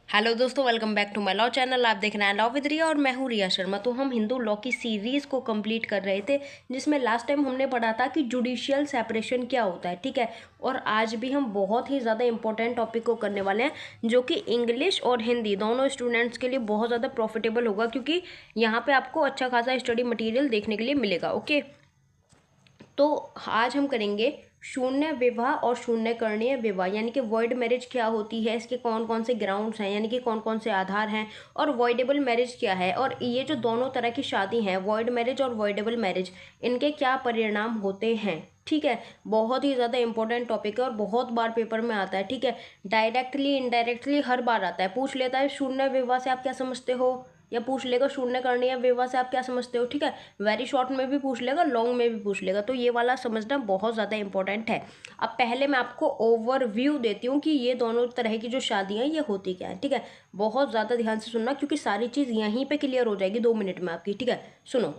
Hello दोस्तों, welcome back to my law channel. आप देख रहे हैं लॉ विद रिया और मैं हूँ रिया शर्मा। तो हम हिंदू लॉ की सीरीज़ को कंप्लीट कर रहे थे, जिसमें लास्ट टाइम हमने पढ़ा था कि जुडिशियल सेपरेशन क्या होता है, ठीक है। और आज भी हम बहुत ही ज़्यादा इंपॉर्टेंट टॉपिक को करने वाले हैं, जो कि इंग्लिश और हिंदी दोनों स्टूडेंट्स के लिए बहुत ज़्यादा प्रॉफिटेबल होगा, क्योंकि यहाँ पर आपको अच्छा खासा स्टडी मटीरियल देखने के लिए मिलेगा। ओके, तो आज हम करेंगे शून्य विवाह और शून्यकरणीय विवाह, यानी कि वॉइड मैरिज क्या होती है, इसके कौन कौन से ग्राउंड्स हैं, यानी कि कौन कौन से आधार हैं, और वॉइडेबल मैरिज क्या है, और ये जो दोनों तरह की शादी हैं, वॉइड मैरिज और वॉइडेबल मैरिज, इनके क्या परिणाम होते हैं। ठीक है, बहुत ही ज़्यादा इंपॉर्टेंट टॉपिक है और बहुत बार पेपर में आता है। ठीक है, डायरेक्टली इनडायरेक्टली हर बार आता है, पूछ लेता है शून्य विवाह से आप क्या समझते हो, या पूछ लेगा शून्यकरणीय विवाह से आप क्या समझते हो। ठीक है, वेरी शॉर्ट में भी पूछ लेगा, लॉन्ग में भी पूछ लेगा, तो ये वाला समझना बहुत ज़्यादा इंपॉर्टेंट है। अब पहले मैं आपको ओवरव्यू देती हूँ कि ये दोनों तरह की जो शादियाँ ये होती क्या है। ठीक है, बहुत ज़्यादा ध्यान से सुनना, क्योंकि सारी चीज़ यहीं पे क्लियर हो जाएगी 2 मिनट में आपकी। ठीक है, सुनो।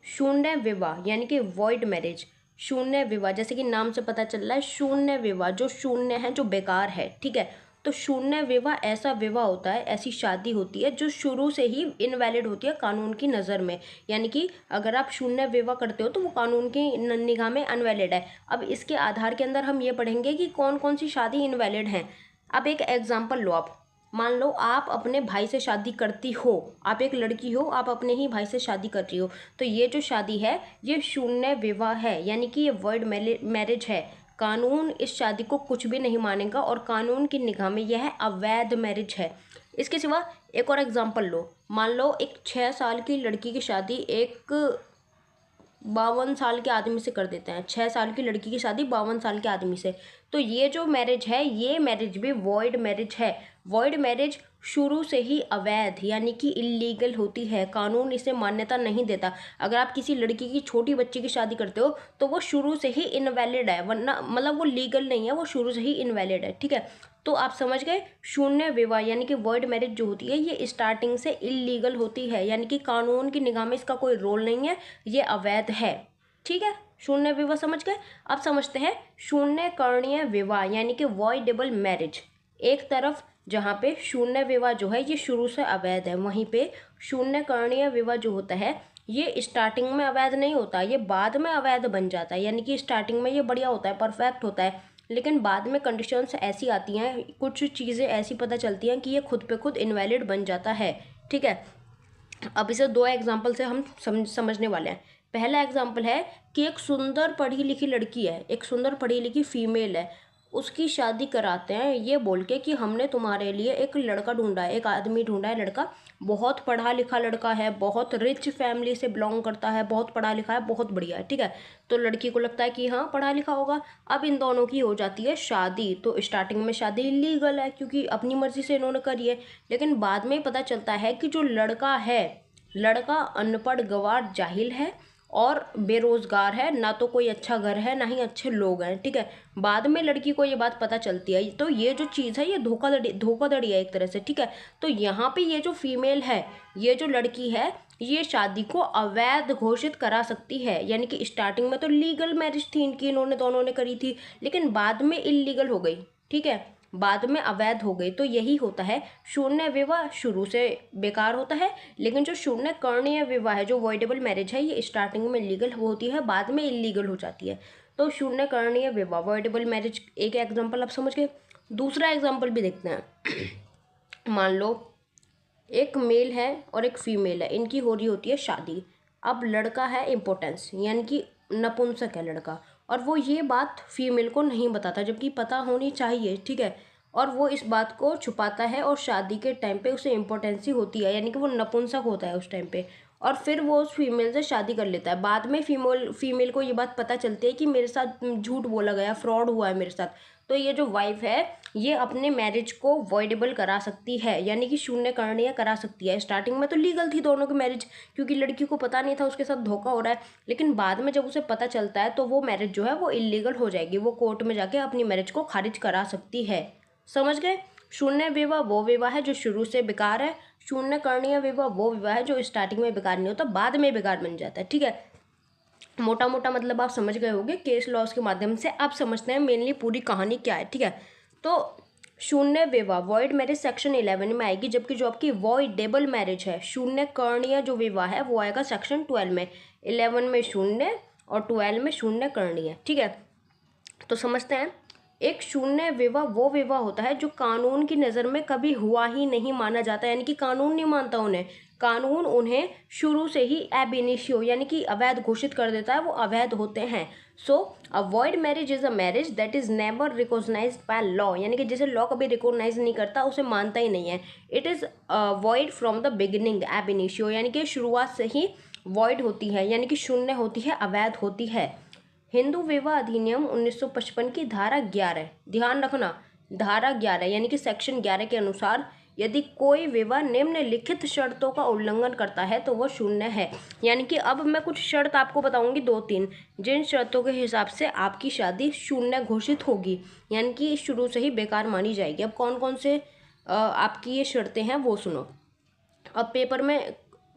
शून्य विवाह यानी कि वॉइड मैरिज, शून्य विवाह जैसे कि नाम से पता चल रहा है, शून्य विवाह जो शून्य है, जो बेकार है। ठीक है, तो शून्य विवाह ऐसा विवाह होता है, ऐसी शादी होती है जो शुरू से ही इनवैलिड होती है कानून की नज़र में। यानी कि अगर आप शून्य विवाह करते हो तो वो कानून की निगाह में अनवैलिड है। अब इसके आधार के अंदर हम ये पढ़ेंगे कि कौन कौन सी शादी इनवैलिड हैं। अब एक एग्जाम्पल लो आप, मान लो आप अपने भाई से शादी करती हो, आप एक लड़की हो, आप अपने ही भाई से शादी कर रही हो, तो ये जो शादी है ये शून्य विवाह है, यानी कि ये वर्ड मैरिज है। कानून इस शादी को कुछ भी नहीं मानेगा और कानून की निगाह में यह अवैध मैरिज है। इसके सिवा एक और एग्जांपल लो, मान लो एक 6 साल की लड़की की शादी एक 52 साल के आदमी से कर देते हैं। 6 साल की लड़की की शादी 52 साल के आदमी से, तो ये जो मैरिज है ये मैरिज भी वॉइड मैरिज है। वॉइड मैरिज शुरू से ही अवैध यानी कि इलीगल होती है, कानून इसे मान्यता नहीं देता। अगर आप किसी लड़की की छोटी बच्ची की शादी करते हो तो वो शुरू से ही इनवैलिड है, वरना मतलब वो लीगल नहीं है, वो शुरू से ही इनवैलिड है। ठीक है, तो आप समझ गए, शून्य विवाह यानी कि वर्ड मैरिज जो होती है ये स्टार्टिंग से इलीगल होती है, यानी कि कानून की निगाह में इसका कोई रोल नहीं है, ये अवैध है। ठीक है, शून्य विवाह समझ गए। अब समझते हैं शून्य करणीय विवाह यानी कि वॉइडेबल मैरिज। एक तरफ जहाँ पे शून्य विवाह जो है ये शुरू से अवैध है, वहीं पे शून्य करणीय विवाह जो होता है ये स्टार्टिंग में अवैध नहीं होता, ये बाद में अवैध बन जाता है। यानी कि स्टार्टिंग में ये बढ़िया होता है, परफेक्ट होता है, लेकिन बाद में कंडीशंस ऐसी आती हैं, कुछ चीज़ें ऐसी पता चलती हैं कि ये खुद पे खुद इनवैलिड बन जाता है। ठीक है, अब इसे 2 एग्जाम्पल से हम समझने वाले हैं। पहला एग्जाम्पल है कि एक सुंदर पढ़ी लिखी लड़की है, एक सुंदर पढ़ी लिखी फीमेल है, उसकी शादी कराते हैं ये बोल के कि हमने तुम्हारे लिए एक लड़का ढूंढा है, एक आदमी ढूंढा है, लड़का बहुत पढ़ा लिखा लड़का है, बहुत रिच फैमिली से बिलोंग करता है, बहुत पढ़ा लिखा है, बहुत बढ़िया है। ठीक है, तो लड़की को लगता है कि हाँ पढ़ा लिखा होगा। अब इन दोनों की हो जाती है शादी, तो स्टार्टिंग में शादी इलीगल है क्योंकि अपनी मर्जी से इन्होंने करी है, लेकिन बाद में पता चलता है कि जो लड़का है, लड़का अनपढ़ गंवार जाहिल है और बेरोजगार है, ना तो कोई अच्छा घर है ना ही अच्छे लोग हैं। ठीक है, बाद में लड़की को ये बात पता चलती है, तो ये जो चीज़ है ये धोखाधड़ी है एक तरह से। ठीक है, तो यहाँ पे ये जो फीमेल है, ये जो लड़की है, ये शादी को अवैध घोषित करा सकती है। यानी कि स्टार्टिंग में तो लीगल मैरिज थी इनकी, इन्होंने दोनों ने करी थी, लेकिन बाद में इलीगल हो गई। ठीक है, बाद में अवैध हो गई, तो यही होता है शून्य विवाह शुरू से बेकार होता है, लेकिन जो शून्य करणीय विवाह है, जो वॉइडेबल मैरिज है, ये स्टार्टिंग में लीगल होती है, बाद में इलीगल हो जाती है। तो शून्य करणीय विवाह वॉइडेबल मैरिज एक एग्जाम्पल आप समझ गए। दूसरा एग्जाम्पल भी देखते हैं। मान लो एक मेल है और एक फीमेल है, इनकी हो रही होती है शादी। अब लड़का है इम्पोर्टेंस यानी कि नपुंसक है लड़का, और वो ये बात फीमेल को नहीं बताता, जबकि पता होनी चाहिए। ठीक है, और वो इस बात को छुपाता है और शादी के टाइम पे उसे इम्पोर्टेंसी होती है, यानी कि वो नपुंसक होता है उस टाइम पे, और फिर वो उस फीमेल से शादी कर लेता है। बाद में फीमेल को ये बात पता चलती है कि मेरे साथ झूठ बोला गया, फ्रॉड हुआ है मेरे साथ, तो ये जो वाइफ है ये अपने मैरिज को वॉइडेबल करा सकती है, यानी कि शून्य करणीय करा सकती है। स्टार्टिंग में तो लीगल थी दोनों की मैरिज, क्योंकि लड़की को पता नहीं था उसके साथ धोखा हो रहा है, लेकिन बाद में जब उसे पता चलता है तो वो मैरिज जो है वो इलीगल हो जाएगी, वो कोर्ट में जाके अपनी मैरिज को खारिज करा सकती है। समझ गए, शून्य विवाह वो विवाह है जो शुरू से बेकार है, शून्य करणीय विवाह वो विवाह है जो स्टार्टिंग में बेकार नहीं होता, बाद में बेकार बन जाता है। ठीक है, मोटा मोटा मतलब आप समझ गए होंगे केस लॉस के माध्यम से। आप समझते हैं मेनली पूरी कहानी क्या है। ठीक है, तो शून्य विवाह वॉइड मैरिज सेक्शन 11 में आएगी, जबकि जो आपकी वॉइडेबल मैरिज है, शून्य करणीय जो विवाह है, वो आएगा सेक्शन 12 में। 11 में शून्य और 12 में शून्य करणीय। ठीक है, तो समझते हैं। एक शून्य विवाह वो विवाह होता है जो कानून की नज़र में कभी हुआ ही नहीं माना जाता, यानी कि कानून नहीं मानता उन्हें, कानून उन्हें शुरू से ही एब इनिशियो यानी कि अवैध घोषित कर देता है, वो अवैध होते हैं। So a void marriage is a marriage that is never recognised by law, यानी कि जिसे लॉ कभी रिकॉग्नाइज नहीं करता, उसे मानता ही नहीं है। It is void from the beginning एब इनिशियो, यानी कि शुरुआत से ही वॉइड होती है, यानी कि शून्य होती है, अवैध होती है। हिंदू विवाह अधिनियम 1955 की धारा 11, ध्यान रखना, धारा 11 यानी कि सेक्शन 11 के अनुसार यदि कोई विवाह निम्नलिखित शर्तों का उल्लंघन करता है तो वह शून्य है। यानी कि अब मैं कुछ शर्त आपको बताऊंगी, 2-3, जिन शर्तों के हिसाब से आपकी शादी शून्य घोषित होगी, यानी कि शुरू से ही बेकार मानी जाएगी। अब कौन कौन से आपकी ये शर्तें हैं वो सुनो। अब पेपर में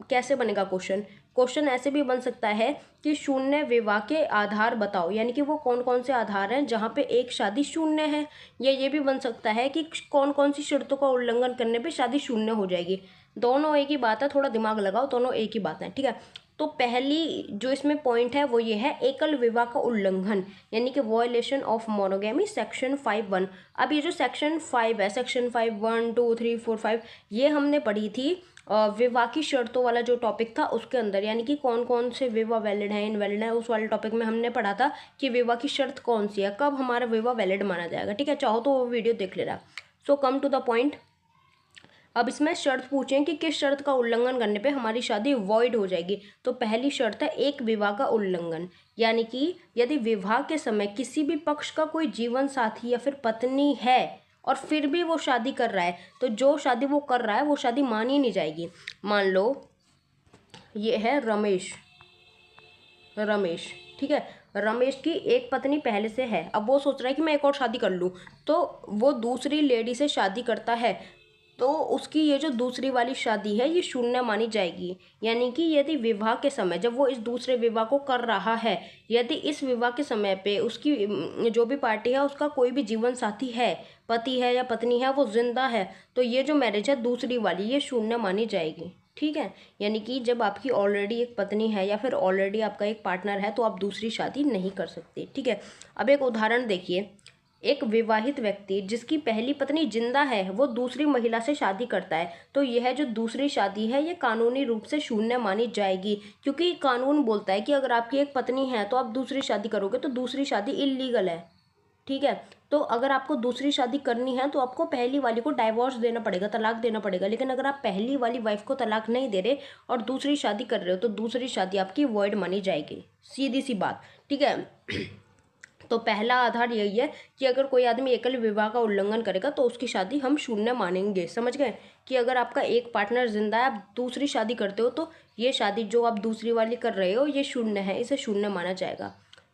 कैसे बनेगा क्वेश्चन, क्वेश्चन ऐसे भी बन सकता है कि शून्य विवाह के आधार बताओ, यानी कि वो कौन कौन से आधार हैं जहाँ पे एक शादी शून्य है, या ये भी बन सकता है कि कौन कौन सी शर्तों का उल्लंघन करने पे शादी शून्य हो जाएगी। दोनों एक ही बात है, थोड़ा दिमाग लगाओ, दोनों एक ही बात है। ठीक है, तो पहली जो इसमें पॉइंट है वो ये है, एकल विवाह का उल्लंघन, यानी कि वॉयलेशन ऑफ मोनोगेमी, सेक्शन 5(1). अब ये जो सेक्शन 5 है, सेक्शन 5 1 2 3 4 5, ये हमने पढ़ी थी विवाह की शर्तों वाला जो टॉपिक था उसके अंदर, यानी कि कौन कौन से विवाह वैलिड है, इनवैलिड है, उस वाले टॉपिक में हमने पढ़ा था कि विवाह की शर्त कौन सी है, कब हमारा विवाह वैलिड माना जाएगा। ठीक है, चाहो तो वो वीडियो देख लेना। सो कम टू द पॉइंट। अब इसमें शर्त पूछें कि किस शर्त का उल्लंघन करने पे हमारी शादी वॉइड हो जाएगी, तो पहली शर्त है एक विवाह का उल्लंघन, यानी कि यदि विवाह के समय किसी भी पक्ष का कोई जीवन साथी या फिर पत्नी है और फिर भी वो शादी कर रहा है, तो जो शादी वो कर रहा है वो शादी मानी नहीं जाएगी। मान लो ये है रमेश, ठीक है, रमेश की एक पत्नी पहले से है, अब वो सोच रहा है कि मैं एक और शादी कर लूँ, तो वो दूसरी लेडी से शादी करता है, तो उसकी ये जो दूसरी वाली शादी है ये शून्य मानी जाएगी। यानी कि यदि विवाह के समय जब वो इस दूसरे विवाह को कर रहा है, यदि इस विवाह के समय पे उसकी जो भी पार्टी है उसका कोई भी जीवन साथी है, पति है या पत्नी है, वो जिंदा है, तो ये जो मैरिज है दूसरी वाली ये शून्य मानी जाएगी। ठीक है, यानी कि जब आपकी ऑलरेडी एक पत्नी है या फिर ऑलरेडी आपका एक पार्टनर है तो आप दूसरी शादी नहीं कर सकते। ठीक है, अब एक उदाहरण देखिए, एक विवाहित व्यक्ति जिसकी पहली पत्नी जिंदा है वो दूसरी महिला से शादी करता है, तो यह जो दूसरी शादी है ये कानूनी रूप से शून्य मानी जाएगी, क्योंकि कानून बोलता है कि अगर आपकी एक पत्नी है तो आप दूसरी शादी करोगे तो दूसरी शादी इल्लीगल है। ठीक है, तो अगर आपको दूसरी शादी करनी है तो आपको पहली वाली को डाइवोर्स देना पड़ेगा, तलाक देना पड़ेगा, लेकिन अगर आप पहली वाली वाइफ को तलाक नहीं दे रहे और दूसरी शादी कर रहे हो तो दूसरी शादी आपकी वॉइड मानी जाएगी, सीधी सी बात। ठीक है, तो पहला आधार यही है कि अगर कोई आदमी एकल विवाह का उल्लंघन करेगा तो उसकी शादी हम शून्य मानेंगे। समझ गए कि अगर आपका एक पार्टनर जिंदा है, आप दूसरी शादी करते हो, तो ये शादी जो आप दूसरी वाली कर रहे हो ये शून्य है, इसे शून्य माना जाएगा।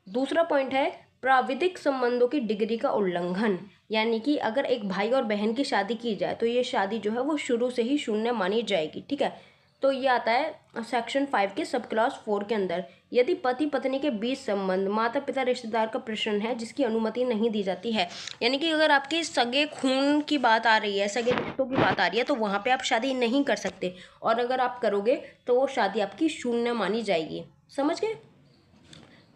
दूसरा पॉइंट है प्राविधिक संबंधों की डिग्री का उल्लंघन, यानी कि अगर एक भाई और बहन की शादी की जाए तो ये शादी जो है वो शुरू से ही शून्य मानी जाएगी। ठीक है, तो ये आता है सेक्शन 5 के सब क्लॉज 4 के अंदर। यदि पति पत्नी के बीच संबंध माता पिता रिश्तेदार का प्रश्न है जिसकी अनुमति नहीं दी जाती है, यानी कि अगर आपके सगे खून की बात आ रही है, सगे रिश्तों की बात आ रही है, तो वहाँ पे आप शादी नहीं कर सकते, और अगर आप करोगे तो वो शादी आपकी शून्य मानी जाएगी। समझ गए।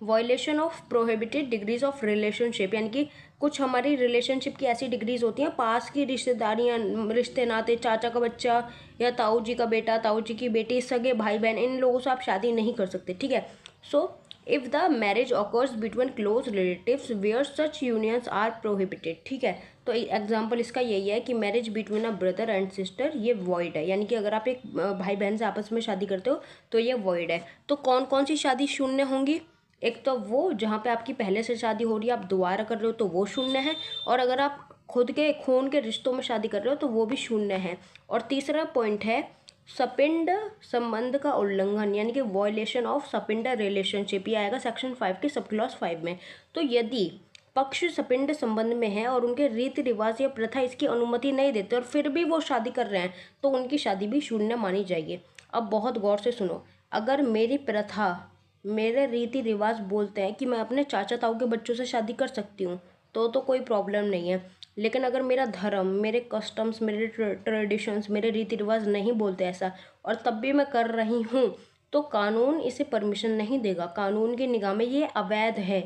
Violation of prohibited degrees of relationship, यानी कि कुछ हमारी रिलेशनशिप की ऐसी डिग्रीज होती हैं, पास की रिश्तेदारियाँ, रिश्ते नाते, चाचा का बच्चा या ताऊ जी का बेटा, ताऊ जी की बेटी, सगे भाई बहन, इन लोगों से आप शादी नहीं कर सकते। ठीक है, so if the marriage occurs between close relatives where such unions are prohibited. ठीक है, तो एग्जाम्पल इसका यही है कि marriage between a brother and sister ये वॉइड है, यानी कि अगर आप एक भाई बहन से आपस में शादी करते हो तो ये वॉइड है। तो कौन कौन सी शादी शून्य होंगी? एक तो वो जहाँ पे आपकी पहले से शादी हो रही है, आप दोबारा कर रहे हो तो वो शून्य है, और अगर आप खुद के खून के रिश्तों में शादी कर रहे हो तो वो भी शून्य है। और तीसरा पॉइंट है सपिंड संबंध का उल्लंघन, यानी कि वॉयलेशन ऑफ सपिंड रिलेशनशिप, ये आएगा सेक्शन 5 के सब क्लॉज 5 में। तो यदि पक्ष सपिंड संबंध में है और उनके रीति रिवाज या प्रथा इसकी अनुमति नहीं देते और फिर भी वो शादी कर रहे हैं तो उनकी शादी भी शून्य मानी जाएगी। अब बहुत गौर से सुनो, अगर मेरी प्रथा, मेरे रीति रिवाज बोलते हैं कि मैं अपने चाचा ताऊ के बच्चों से शादी कर सकती हूँ तो कोई प्रॉब्लम नहीं है, लेकिन अगर मेरा धर्म, मेरे कस्टम्स, मेरे ट्रेडिशंस, मेरे रीति रिवाज नहीं बोलते ऐसा, और तब भी मैं कर रही हूँ, तो कानून इसे परमिशन नहीं देगा। कानून की निगाह में ये अवैध है।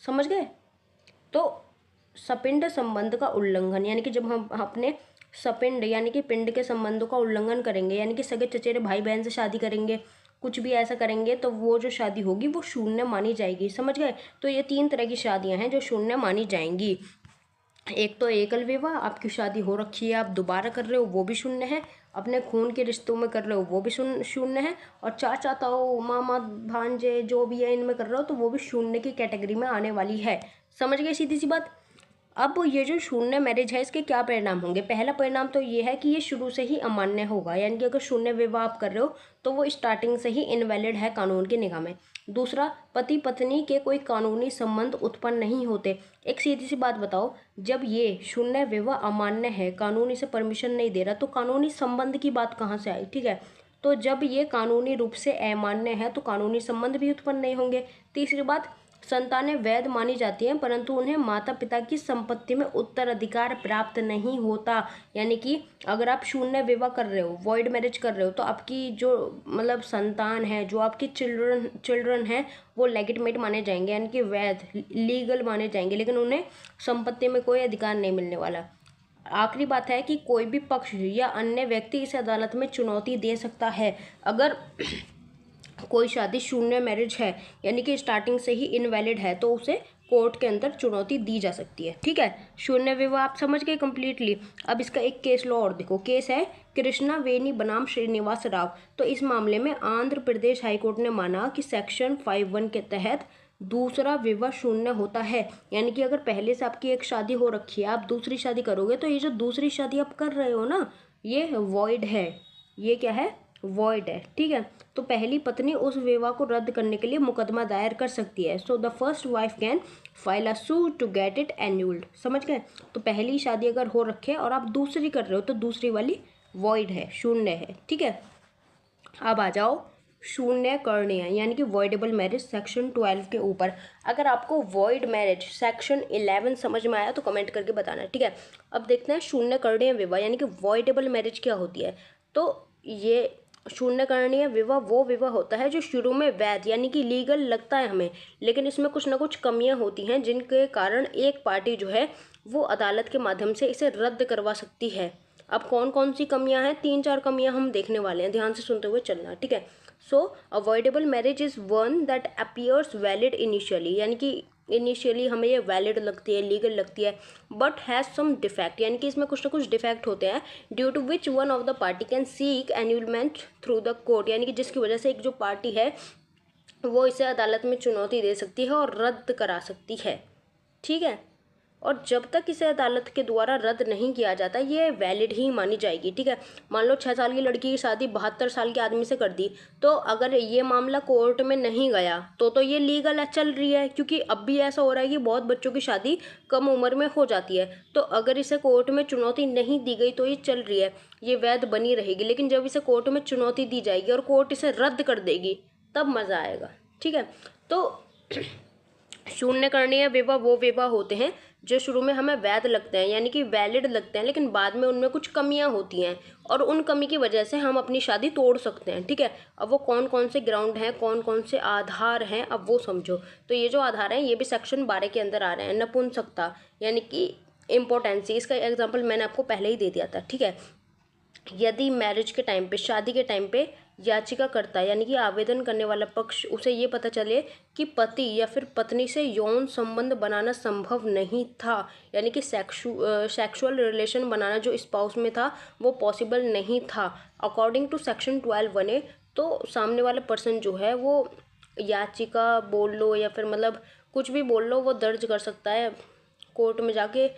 समझ गए? तो सपिंड संबंध का उल्लंघन, यानी कि जब हम अपने सपिंड यानी कि पिंड के संबंधों का उल्लंघन करेंगे, यानी कि सगे चचेरे भाई बहन से शादी करेंगे, कुछ भी ऐसा करेंगे, तो वो जो शादी होगी वो शून्य मानी जाएगी। समझ गए? तो ये 3 तरह की शादियां हैं जो शून्य मानी जाएंगी। एक तो एकल विवाह, आपकी शादी हो रखी है, आप दोबारा कर रहे हो, वो भी शून्य है। अपने खून के रिश्तों में कर रहे हो, वो भी शून्य है। और चाचा ताऊ मामा भांजे जो भी है इनमें कर रहे हो, तो वो भी शून्य की कैटेगरी में आने वाली है। समझ गए सीधी सी बात? अब ये जो शून्य मैरिज है, इसके क्या परिणाम होंगे? पहला परिणाम तो ये है कि ये शुरू से ही अमान्य होगा, यानी कि अगर शून्य विवाह आप कर रहे हो तो वो स्टार्टिंग से ही इनवैलिड है कानून की निगाह में। दूसरा, पति पत्नी के कोई कानूनी संबंध उत्पन्न नहीं होते। एक सीधी सी बात बताओ, जब ये शून्य विवाह अमान्य है, कानून इसे परमिशन नहीं दे रहा, तो कानूनी संबंध की बात कहाँ से आई? ठीक है, तो जब ये कानूनी रूप से अमान्य है तो कानूनी संबंध भी उत्पन्न नहीं होंगे। तीसरी बात, संतानें वैध मानी जाती हैं परंतु उन्हें माता पिता की संपत्ति में उत्तराधिकार प्राप्त नहीं होता। यानी कि अगर आप शून्य विवाह कर रहे हो, वॉइड मैरिज कर रहे हो, तो आपकी जो मतलब संतान है, जो आपकी चिल्ड्रन है, वो लेजिटिमेट माने जाएंगे, यानी कि वैध लीगल माने जाएंगे, लेकिन उन्हें संपत्ति में कोई अधिकार नहीं मिलने वाला। आखिरी बात है कि कोई भी पक्ष या अन्य व्यक्ति इस अदालत में चुनौती दे सकता है। अगर कोई शादी शून्य मैरिज है, यानी कि स्टार्टिंग से ही इनवैलिड है, तो उसे कोर्ट के अंदर चुनौती दी जा सकती है। ठीक है, शून्य विवाह आप समझ गए कंप्लीटली। अब इसका एक केस लॉ और देखो। केस है कृष्णा वेनी बनाम श्रीनिवास राव। तो इस मामले में आंध्र प्रदेश हाईकोर्ट ने माना कि सेक्शन 5(1) के तहत दूसरा विवाह शून्य होता है। यानी कि अगर पहले से आपकी एक शादी हो रखी है, आप दूसरी शादी करोगे, तो ये जो दूसरी शादी आप कर रहे हो ना, ये वॉइड है। ये क्या है? वॉइड है। ठीक है, तो पहली पत्नी उस विवाह को रद्द करने के लिए मुकदमा दायर कर सकती है। So the first wife can file a suit to get it annulled. समझ गए? तो पहली शादी अगर हो रखे और आप दूसरी कर रहे हो, तो दूसरी वाली वॉइड है, शून्य है। ठीक है, अब आ जाओ शून्य करणीय यानी कि वॉइडेबल मैरिज सेक्शन 12 के ऊपर। अगर आपको वॉइड मैरिज सेक्शन 11 समझ में आया तो कमेंट करके बताना। ठीक है, अब देखते हैं शून्य करणीय विवाह यानी कि वॉइडेबल मैरिज क्या होती है। तो ये शून्य करणीय विवाह वो विवाह होता है जो शुरू में वैध यानी कि लीगल लगता है हमें, लेकिन इसमें कुछ ना कुछ कमियां होती हैं जिनके कारण एक पार्टी जो है वो अदालत के माध्यम से इसे रद्द करवा सकती है। अब कौन कौन सी कमियां हैं? 3-4 कमियां हम देखने वाले हैं, ध्यान से सुनते हुए चलना। ठीक है, so a voidable marriage is one that appears valid initially, यानी कि इनिशियली हमें ये वैलिड लगती है, लीगल लगती है, बट हैज़ सम डिफेक्ट, यानी कि इसमें कुछ ना कुछ डिफेक्ट होते हैं, due to which one of the party can seek annulment through the court, यानी कि जिसकी वजह से एक जो पार्टी है वो इसे अदालत में चुनौती दे सकती है और रद्द करा सकती है। ठीक है, और जब तक इसे अदालत के द्वारा रद्द नहीं किया जाता ये वैलिड ही मानी जाएगी। ठीक है, मान लो 6 साल की लड़की की शादी 72 साल के आदमी से कर दी, तो अगर ये मामला कोर्ट में नहीं गया तो ये लीगल है, चल रही है, क्योंकि अब भी ऐसा हो रहा है कि बहुत बच्चों की शादी कम उम्र में हो जाती है। तो अगर इसे कोर्ट में चुनौती नहीं दी गई तो ये चल रही है, ये वैध बनी रहेगी। लेकिन जब इसे कोर्ट में चुनौती दी जाएगी और कोर्ट इसे रद्द कर देगी, तब मज़ा आएगा। ठीक है, तो शून्य करणीय विवाह वो विवाह होते हैं जो शुरू में हमें वैध लगते हैं यानी कि वैलिड लगते हैं, लेकिन बाद में उनमें कुछ कमियां होती हैं और उन कमी की वजह से हम अपनी शादी तोड़ सकते हैं। ठीक है, अब वो कौन कौन से ग्राउंड हैं, कौन कौन से आधार हैं, अब वो समझो। तो ये जो आधार हैं ये भी सेक्शन 12 के अंदर आ रहे हैं। नपुंसकता यानी कि इम्पोर्टेंसी, इसका एग्जाम्पल मैंने आपको पहले ही दे दिया था। ठीक है, यदि मैरिज के टाइम पे, शादी के टाइम पे याचिकाकर्ता यानी कि आवेदन करने वाला पक्ष उसे ये पता चले कि पति या फिर पत्नी से यौन संबंध बनाना संभव नहीं था, यानी कि सेक्सुअल रिलेशन बनाना जो स्पाउस में था वो पॉसिबल नहीं था अकॉर्डिंग टू सेक्शन 12(1)(a), तो सामने वाला पर्सन जो है वो याचिका बोल लो या फिर मतलब कुछ भी बोल लो, वो दर्ज कर सकता है कोर्ट में जाके,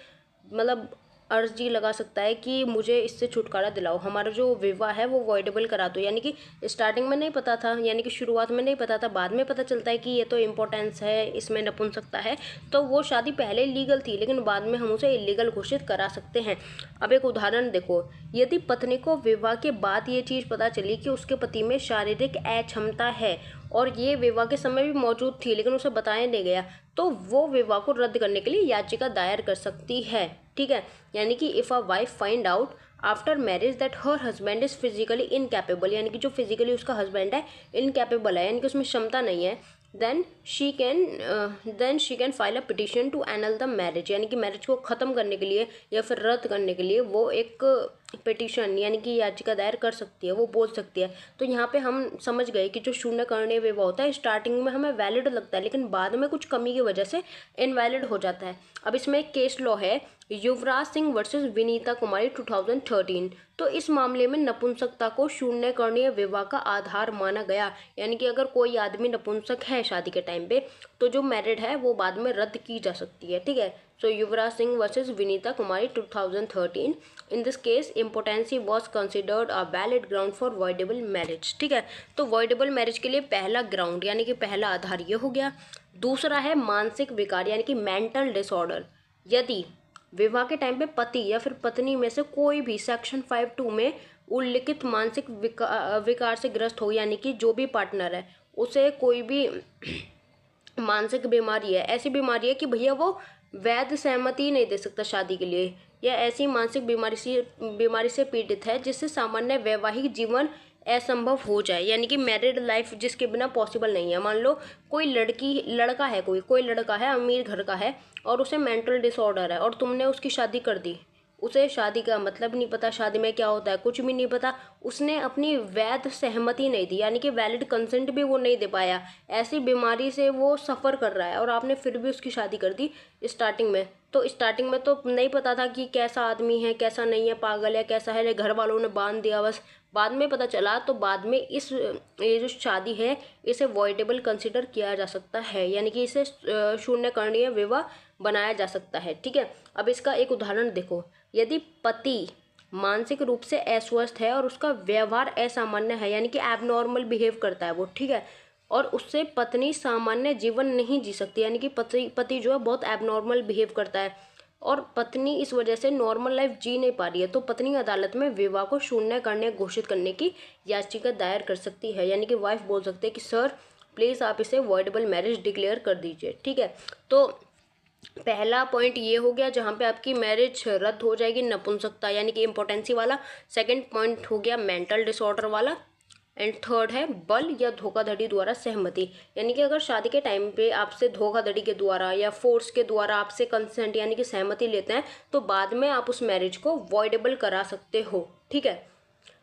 मतलब अर्जी लगा सकता है कि मुझे इससे छुटकारा दिलाओ, हमारा जो विवाह है वो वॉइडेबल करा दो। यानी कि स्टार्टिंग में नहीं पता था, यानी कि शुरुआत में नहीं पता था, बाद में पता चलता है कि ये तो इम्पोर्टेंस है, इसमें नपुंसकता है, तो वो शादी पहले लीगल थी लेकिन बाद में हम उसे इलीगल घोषित करा सकते हैं। अब एक उदाहरण देखो, यदि पत्नी को विवाह के बाद ये चीज़ पता चली कि उसके पति में शारीरिक अक्षमता है और ये विवाह के समय भी मौजूद थी लेकिन उसे बताया नहीं गया, तो वो विवाह को रद्द करने के लिए याचिका दायर कर सकती है। ठीक है। यानी कि if a wife find out after marriage that her husband is physically incapable, यानी कि जो फिजिकली उसका हस्बैंड है इनकैपेबल है, यानी कि उसमें क्षमता नहीं है, then she can file a petition to annul the marriage, यानी कि मैरिज को ख़त्म करने के लिए या फिर रद्द करने के लिए वो एक पिटिशन यानी कि याचिका दायर कर सकती है, वो बोल सकती है। तो यहाँ पे हम समझ गए कि जो शून्यकरणीय विवाह होता है स्टार्टिंग में हमें वैलिड लगता है, लेकिन बाद में कुछ कमी की वजह से इनवैलिड हो जाता है। अब इसमें एक केस लॉ है युवराज सिंह वर्सेस विनीता कुमारी 2013। तो इस मामले में नपुंसकता को शून्यकरणीय विवाह का आधार माना गया, यानी कि अगर कोई आदमी नपुंसक है शादी के टाइम पे तो जो मैरिड है वो बाद में रद्द की जा सकती है, ठीक है। So Yuvraj Singh versus Vinita Kumari 2013, in this case impotency was considered a valid ground for voidable marriage, ठीक है। तो वॉइडेबल मैरिज के लिए पहला ग्राउंड यानी कि पहला आधार ये हो गया। दूसरा है मानसिक विकार यानी कि मेंटल डिसऑर्डर। यदि विवाह के टाइम पे पति या फिर पत्नी में से कोई भी सेक्शन 5(2) में उल्लिखित मानसिक विकार से ग्रस्त हो, यानी कि जो भी पार्टनर है उसे कोई भी मानसिक बीमारी है, ऐसी बीमारी है कि भैया वो वैध सहमति नहीं दे सकता शादी के लिए, या ऐसी मानसिक बीमारी से पीड़ित है जिससे सामान्य वैवाहिक जीवन असंभव हो जाए, यानी कि मैरिड लाइफ जिसके बिना पॉसिबल नहीं है। मान लो कोई लड़का है, कोई लड़का है अमीर घर का है और उसे मेंटल डिसऑर्डर है और तुमने उसकी शादी कर दी, उसे शादी का मतलब नहीं पता, शादी में क्या होता है कुछ भी नहीं पता, उसने अपनी वैध सहमति नहीं दी, यानी कि वैलिड कंसेंट भी वो नहीं दे पाया, ऐसी बीमारी से वो सफ़र कर रहा है और आपने फिर भी उसकी शादी कर दी स्टार्टिंग में। तो स्टार्टिंग में तो नहीं पता था कि कैसा आदमी है कैसा नहीं है, पागल है कैसा है, घर वालों ने बांध दिया बस, बाद में पता चला। तो बाद में ये जो शादी है इसे वॉइडेबल कंसिडर किया जा सकता है, यानी कि इसे शून्यकरणीय विवाह बनाया जा सकता है, ठीक है। अब इसका एक उदाहरण देखो, यदि पति मानसिक रूप से अस्वस्थ है और उसका व्यवहार असामान्य है, यानी कि एबनॉर्मल बिहेव करता है वो, ठीक है, और उससे पत्नी सामान्य जीवन नहीं जी सकती, यानी कि पति जो है बहुत एबनॉर्मल बिहेव करता है और पत्नी इस वजह से नॉर्मल लाइफ जी नहीं पा रही है, तो पत्नी अदालत में विवाह को शून्य करने घोषित करने की याचिका दायर कर सकती है, यानी कि वाइफ बोल सकते हैं कि सर प्लीज़ आप इसे वॉइडेबल मैरिज डिक्लेयर कर दीजिए, ठीक है। तो पहला पॉइंट ये हो गया जहाँ पे आपकी मैरिज रद्द हो जाएगी, नपुंसकता यानी कि इम्पोर्टेंसी वाला। सेकंड पॉइंट हो गया मेंटल डिसऑर्डर वाला। एंड थर्ड है बल या धोखाधड़ी द्वारा सहमति, यानी कि अगर शादी के टाइम पे आपसे धोखाधड़ी के द्वारा या फोर्स के द्वारा आपसे कंसेंट यानी कि सहमति लेते हैं तो बाद में आप उस मैरिज को वॉइडेबल करा सकते हो, ठीक है।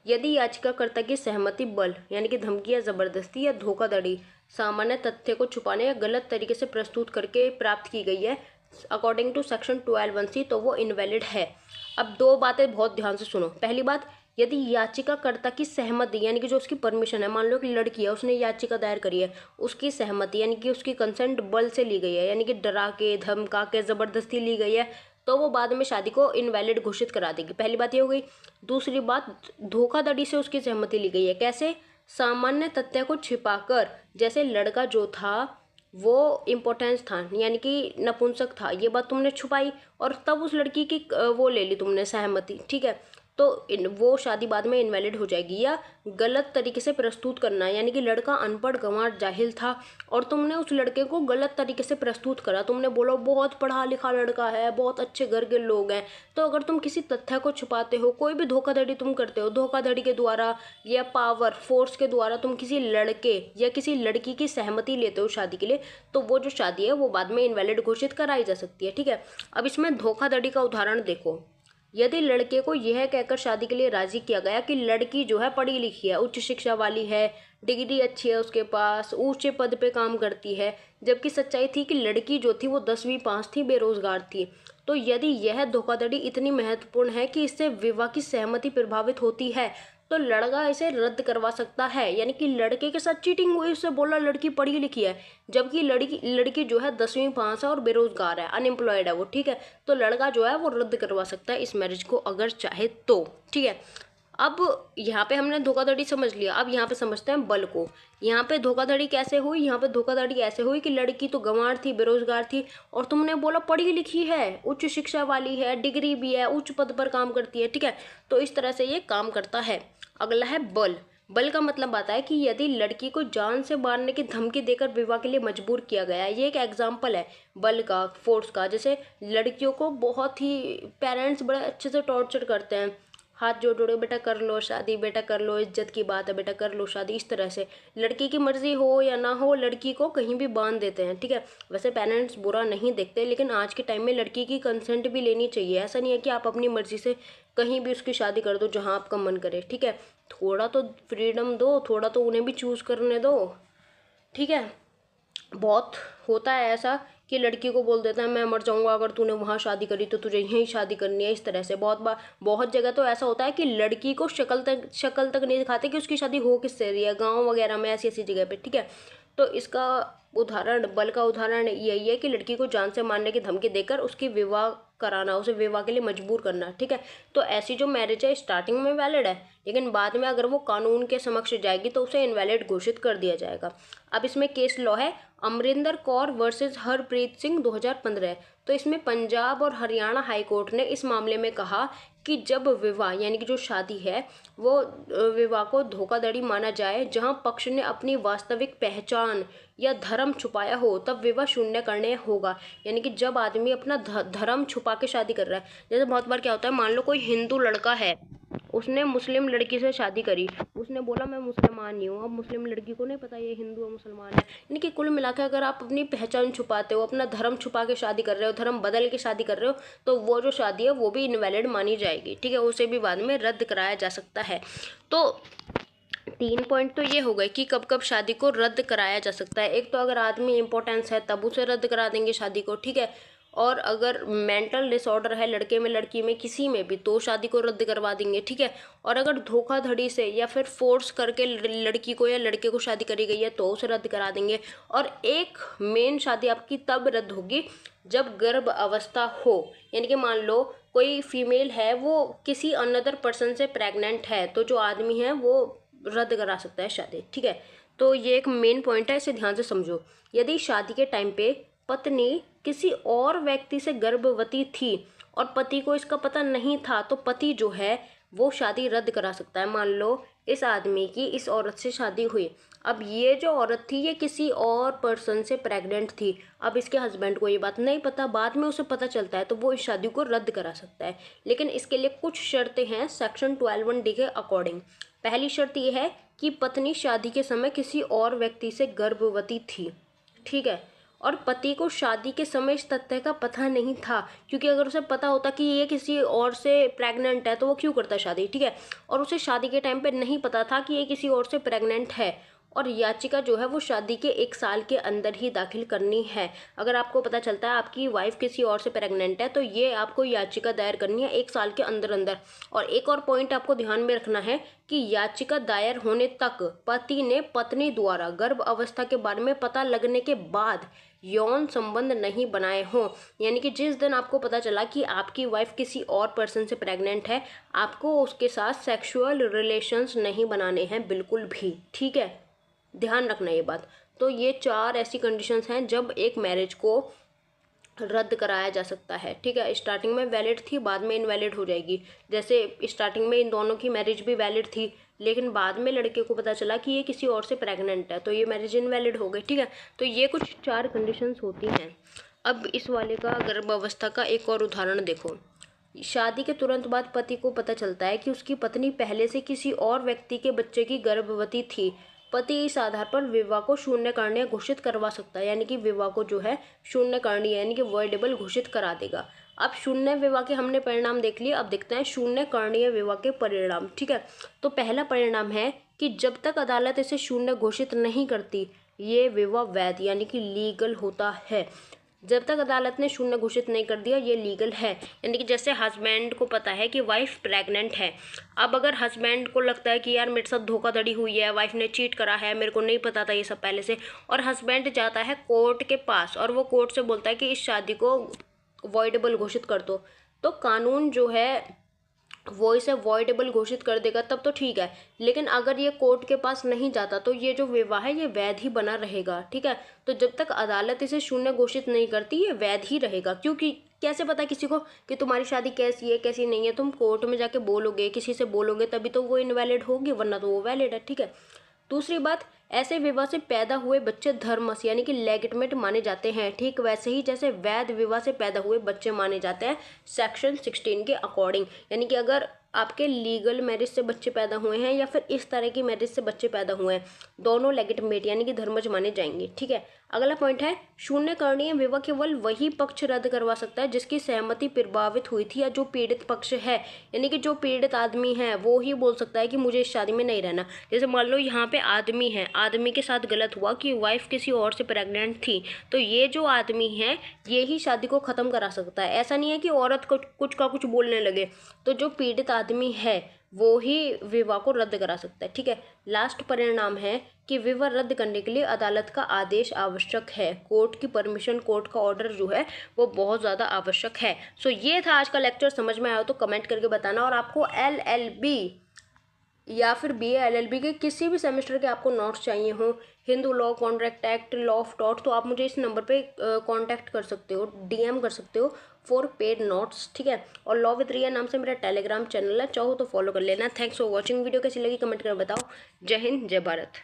यदि याचिकाकर्ता की सहमति बल यानी कि धमकी या जबरदस्ती या धोखाधड़ी सामान्य तथ्य को छुपाने या गलत तरीके से प्रस्तुत करके प्राप्त की गई है अकॉर्डिंग टू सेक्शन 12(1)(c) तो वो इनवैलिड है। अब दो बातें बहुत ध्यान से सुनो। पहली बात, यदि याचिकाकर्ता की सहमति यानी कि जो उसकी परमिशन है, मान लो कि लड़की है उसने याचिका दायर करी है, उसकी सहमति यानी कि उसकी कंसेंट बल से ली गई है, यानी कि डरा के धमका के ज़बरदस्ती ली गई है, तो वो बाद में शादी को इनवैलिड घोषित करा देगी। पहली बात ये हो गई। दूसरी बात, धोखाधड़ी से उसकी सहमति ली गई है। कैसे? सामान्य तथ्य को छिपाकर, जैसे लड़का जो था वो इम्पोर्टेंस था यानी कि नपुंसक था, ये बात तुमने छुपाई और तब उस लड़की की वो ले ली तुमने सहमति, ठीक है, तो वो शादी बाद में इनवैलिड हो जाएगी। या गलत तरीके से प्रस्तुत करना, यानी कि लड़का अनपढ़ गंवार जाहिल था और तुमने उस लड़के को गलत तरीके से प्रस्तुत करा, तुमने बोला बहुत पढ़ा लिखा लड़का है, बहुत अच्छे घर के लोग हैं। तो अगर तुम किसी तथ्य को छुपाते हो, कोई भी धोखाधड़ी तुम करते हो, धोखाधड़ी के द्वारा या पावर फोर्स के द्वारा तुम किसी लड़के या किसी लड़की की सहमति लेते हो शादी के लिए, तो वो जो शादी है वो बाद में इनवैलिड घोषित कराई जा सकती है, ठीक है। अब इसमें धोखाधड़ी का उदाहरण देखो। यदि लड़के को यह कहकर शादी के लिए राजी किया गया कि लड़की जो है पढ़ी लिखी है, उच्च शिक्षा वाली है, डिग्री अच्छी है उसके पास, ऊंचे पद पे काम करती है, जबकि सच्चाई थी कि लड़की जो थी वो 10वीं पास थी, बेरोजगार थी, तो यदि यह धोखाधड़ी इतनी महत्वपूर्ण है कि इससे विवाह की सहमति प्रभावित होती है तो लड़का इसे रद्द करवा सकता है। यानी कि लड़के के साथ चीटिंग हुई, उससे बोला लड़की पढ़ी लिखी है, जबकि लड़की जो है 10वीं पास है और बेरोजगार है, अनएम्प्लॉयड है वो, ठीक है, तो लड़का जो है वो रद्द करवा सकता है इस मैरिज को अगर चाहे तो, ठीक है। अब यहाँ पे हमने धोखाधड़ी समझ लिया, अब यहाँ पे समझते हैं बल को। यहाँ पे धोखाधड़ी कैसे हुई? यहाँ पे धोखाधड़ी ऐसे हुई कि लड़की तो गंवार थी, बेरोजगार थी और तुमने बोला पढ़ी लिखी है, उच्च शिक्षा वाली है, डिग्री भी है, उच्च पद पर काम करती है, ठीक है, तो इस तरह से ये काम करता है। अगला है बल। बल का मतलब आता है कि यदि लड़की को जान से मारने की धमकी देकर विवाह के लिए मजबूर किया गया है। ये एक एग्जाम्पल है बल का, फोर्स का। जैसे लड़कियों को बहुत ही पेरेंट्स बड़े अच्छे से टॉर्चर करते हैं, हाथ जोड़ जोड़ के बेटा कर लो शादी, बेटा कर लो, इज्जत की बात है, बेटा कर लो शादी। इस तरह से लड़की की मर्जी हो या ना हो, लड़की को कहीं भी बांध देते हैं, ठीक है। वैसे पेरेंट्स बुरा नहीं देखते, लेकिन आज के टाइम में लड़की की कंसेंट भी लेनी चाहिए। ऐसा नहीं है कि आप अपनी मर्जी से कहीं भी उसकी शादी कर दो जहाँ आपका मन करे, ठीक है। थोड़ा तो फ्रीडम दो, थोड़ा तो उन्हें भी चूज़ करने दो, ठीक है। बहुत होता है ऐसा कि लड़की को बोल देता है मैं मर जाऊंगा अगर तूने वहाँ शादी करी तो तुझे यहीं शादी करनी है। इस तरह से बहुत बार, बहुत जगह तो ऐसा होता है कि लड़की को शक्ल तक नहीं दिखाते कि उसकी शादी हो किससे रही है, गाँव वगैरह में ऐसी ऐसी जगह पे, ठीक है। तो इसका उदाहरण, बल का उदाहरण यही है कि लड़की को जान से मारने की धमकी देकर उसकी विवाह कराना, उसे विवाह के लिए मजबूर करना, ठीक है। तो ऐसी जो मैरिज है स्टार्टिंग में वैलिड है, लेकिन बाद में अगर वो कानून के समक्ष जाएगी तो उसे इनवैलिड घोषित कर दिया जाएगा। अब इसमें केस लॉ है अमरिंदर कौर वर्सेस हरप्रीत सिंह 2015। तो इसमें पंजाब और हरियाणा हाई कोर्ट ने इस मामले में कहा कि जब विवाह यानी कि जो शादी है वो विवाह को धोखाधड़ी माना जाए जहां पक्ष ने अपनी वास्तविक पहचान या धर्म छुपाया हो, तब विवाह शून्य करने होगा। यानी कि जब आदमी अपना धर्म छुपा के शादी कर रहा है, जैसे बहुत बार क्या होता है, मान लो कोई हिंदू लड़का है, उसने मुस्लिम लड़की से शादी करी, उसने बोला मैं मुसलमान नहीं हूँ। अब मुस्लिम लड़की को नहीं पता ये हिंदू और मुसलमान है। यानी कि कुल मिलाकर अगर आप अपनी पहचान छुपाते हो, अपना धर्म छुपा के शादी कर रहे हो, धर्म बदल के शादी कर रहे हो, तो वो जो शादी है वो भी इनवैलिड मानी जाएगी, ठीक है। उसे भी बाद में रद्द कराया जा सकता है। तो 3 पॉइंट तो ये हो गए कि कब कब शादी को रद्द कराया जा सकता है। एक तो अगर आदमी इम्पोर्टेंस है तब उसे रद्द करा देंगे शादी को, ठीक है। और अगर मेंटल डिसऑर्डर है लड़के में, लड़की में, किसी में भी, तो शादी को रद्द करवा देंगे, ठीक है। और अगर धोखाधड़ी से या फिर फोर्स करके लड़की को या लड़के को शादी करी गई है तो उसे रद्द करा देंगे। और एक मेन शादी आपकी तब रद्द होगी जब गर्भ अवस्था हो। यानी कि मान लो कोई फीमेल है वो किसी अनदर पर्सन से प्रेग्नेंट है, तो जो आदमी है वो रद्द करा सकता है शादी, ठीक है। तो ये एक मेन पॉइंट है, इसे ध्यान से समझो। यदि शादी के टाइम पे पत्नी किसी और व्यक्ति से गर्भवती थी और पति को इसका पता नहीं था, तो पति जो है वो शादी रद्द करा सकता है। मान लो इस आदमी की इस औरत से शादी हुई, अब ये जो औरत थी ये किसी और पर्सन से प्रेग्नेंट थी, अब इसके हस्बैंड को ये बात नहीं पता, बाद में उसे पता चलता है, तो वो इस शादी को रद्द करा सकता है। लेकिन इसके लिए कुछ शर्तें हैं सेक्शन 12(1)(d) के अकॉर्डिंग। पहली शर्त ये है कि पत्नी शादी के समय किसी और व्यक्ति से गर्भवती थी, ठीक है। और पति को शादी के समय इस तथ्य का पता नहीं था, क्योंकि अगर उसे पता होता कि ये किसी और से प्रेग्नेंट है तो वो क्यों करता शादी, ठीक है। और उसे शादी के टाइम पे नहीं पता था कि ये किसी और से प्रेग्नेंट है। और याचिका जो है वो शादी के 1 साल के अंदर ही दाखिल करनी है। अगर आपको पता चलता है आपकी वाइफ किसी और से प्रेग्नेंट है तो ये आपको याचिका दायर करनी है 1 साल के अंदर अंदर। और एक और पॉइंट आपको ध्यान में रखना है कि याचिका दायर होने तक पति ने पत्नी द्वारा गर्भ अवस्था के बारे में पता लगने के बाद यौन संबंध नहीं बनाए हों। यानी कि जिस दिन आपको पता चला कि आपकी वाइफ किसी और पर्सन से प्रेग्नेंट है, आपको उसके साथ सेक्सुअल रिलेशंस नहीं बनाने हैं बिल्कुल भी, ठीक है। ध्यान रखना ये बात। तो ये 4 ऐसी कंडीशंस हैं जब एक मैरिज को रद्द कराया जा सकता है, ठीक है। स्टार्टिंग में वैलिड थी, बाद में इनवैलिड हो जाएगी। जैसे स्टार्टिंग में इन दोनों की मैरिज भी वैलिड थी, लेकिन बाद में लड़के को पता चला कि ये किसी और से प्रेग्नेंट है, तो ये मैरिज इनवैलिड हो गई, ठीक है। तो ये कुछ 4 कंडीशंस होती हैं। अब इस वाले का गर्भावस्था का एक और उदाहरण देखो। शादी के तुरंत बाद पति को पता चलता है कि उसकी पत्नी पहले से किसी और व्यक्ति के बच्चे की गर्भवती थी। पति इस आधार पर विवाह को शून्य करने घोषित करवा सकता है। यानी कि विवाह को जो है शून्य करनी है, यानी कि वॉइडेबल घोषित करा देगा। अब शून्य विवाह के हमने परिणाम देख लिए, अब देखते हैं शून्य करणीय विवाह के परिणाम, ठीक है। तो पहला परिणाम है कि जब तक अदालत इसे शून्य घोषित नहीं करती ये विवाह वैध यानी कि लीगल होता है। जब तक अदालत ने शून्य घोषित नहीं कर दिया ये लीगल है। यानी कि जैसे हस्बैंड को पता है कि वाइफ प्रेग्नेंट है, अब अगर हस्बैंड को लगता है कि यार मेरे साथ धोखाधड़ी हुई है, वाइफ ने चीट करा है, मेरे को नहीं पता था ये सब पहले से, और हस्बैंड जाता है कोर्ट के पास और वो कोर्ट से बोलता है कि इस शादी को वॉइडेबल घोषित कर दो, तो कानून जो है वो इसे वॉइडेबल घोषित कर देगा, तब तो ठीक है। लेकिन अगर ये कोर्ट के पास नहीं जाता तो ये जो विवाह है ये वैध ही बना रहेगा, ठीक है। तो जब तक अदालत इसे शून्य घोषित नहीं करती ये वैध ही रहेगा। क्योंकि कैसे पता किसी को कि तुम्हारी शादी कैसी है कैसी नहीं है? तुम कोर्ट में जाके बोलोगे, किसी से बोलोगे, तभी तो वो इनवैलिड होगी, वरना तो वो वैलिड है। ठीक है। दूसरी बात, ऐसे विवाह से पैदा हुए बच्चे धर्मस यानी कि लेगिटमेट माने जाते हैं, ठीक वैसे ही जैसे वैध विवाह से पैदा हुए बच्चे माने जाते हैं सेक्शन 16 के अकॉर्डिंग। यानी कि अगर आपके लीगल मैरिज से बच्चे पैदा हुए हैं या फिर इस तरह की मैरिज से बच्चे पैदा हुए हैं, दोनों लेगिटमेट यानी कि धर्मज माने जाएंगे। ठीक है। अगला पॉइंट है, शून्यकरणीय विवाह केवल वही पक्ष रद्द करवा सकता है जिसकी सहमति प्रभावित हुई थी या जो पीड़ित पक्ष है, यानी कि जो पीड़ित आदमी है वो ही बोल सकता है कि मुझे इस शादी में नहीं रहना। जैसे मान लो यहाँ पे आदमी है, आदमी के साथ गलत हुआ कि वाइफ किसी और से प्रेग्नेंट थी, तो ये जो आदमी है ये ही शादी को ख़त्म करा सकता है। ऐसा नहीं है कि औरत कुछ का कुछ बोलने लगे, तो जो पीड़ित आदमी है वो ही विवाह को रद्द करा सकता है। ठीक है। लास्ट परिणाम है कि विवाह रद्द करने के लिए अदालत का आदेश आवश्यक है, कोर्ट की परमिशन, कोर्ट का ऑर्डर जो है वो बहुत ज़्यादा आवश्यक है। सो ये था आज का लेक्चर। समझ में आया हो तो कमेंट करके बताना। और आपको LLB या फिर BA LLB के किसी भी सेमेस्टर के आपको नोट्स चाहिए हो, Hindu law, contract act, law of taught, तो आप मुझे इस नंबर पे कांटेक्ट कर सकते हो, DM कर सकते हो फॉर पेड नोट्स। ठीक है। और लॉ विद रिया नाम से मेरा टेलीग्राम चैनल है, चाहो तो फॉलो कर लेना। Thanks for watching. वीडियो कैसी लगी कमेंट कर बताओ। जय हिंद, जय भारत।